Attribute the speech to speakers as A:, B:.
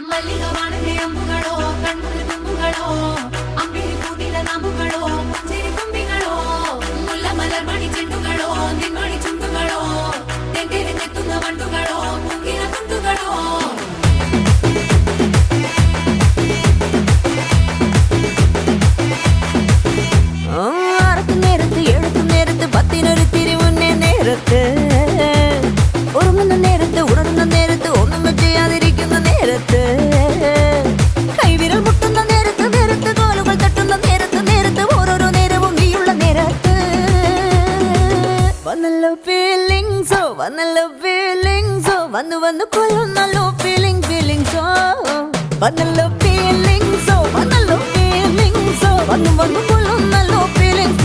A: മല്ലികവാണന്റെ അമ്പുകളോ കൺമുറി തുമ്പുകളോ അമ്പിളി പൂവില നാമ്പുകളോ പുഞ്ചിരി തുമ്പികളോ മുല്ലമലർ മണി ചെണ്ടുകളോ നിൻമണി ചുണ്ടുകളോ തെണ്ടിരിഞ്ഞെത്തുന്ന വണ്ടുകളോ മുങ്കിന തുണ്ടുകളോ
B: നേരത്ത് എഴുത്തും നേരത്ത് പത്തിനൊരു തിരിമുന്നേ നേരത്ത് ഉറങ്ങുന്ന നേരത്ത് ഉണരുന്ന നേരത്ത് ഒന്നും ചെയ്യാതിരിക്കുന്ന നേരത്ത് കൈവിരൽ മുട്ടുന്ന നേരത്ത് നേരത്ത് കോലുകൾ തട്ടുന്ന നേരത്ത് നേരത്ത് ഓരോരോ നേരവും നീയുള്ള നേരത്ത് വന്നല്ലോ ഫീലിങ്സോ വന്നല്ലോ ഫീലിങ്സോ വന്നു വന്നു കൊല്ലുന്നല്ലോ ഫീലിങ്സോ വന്നല്ലോ ഫീലിങ്സോ വന്നല്ലോ ഫീലിങ്സോ വന്നു വന്നു കൊല്ലുന്നല്ലോ ഫീലിങ്സ്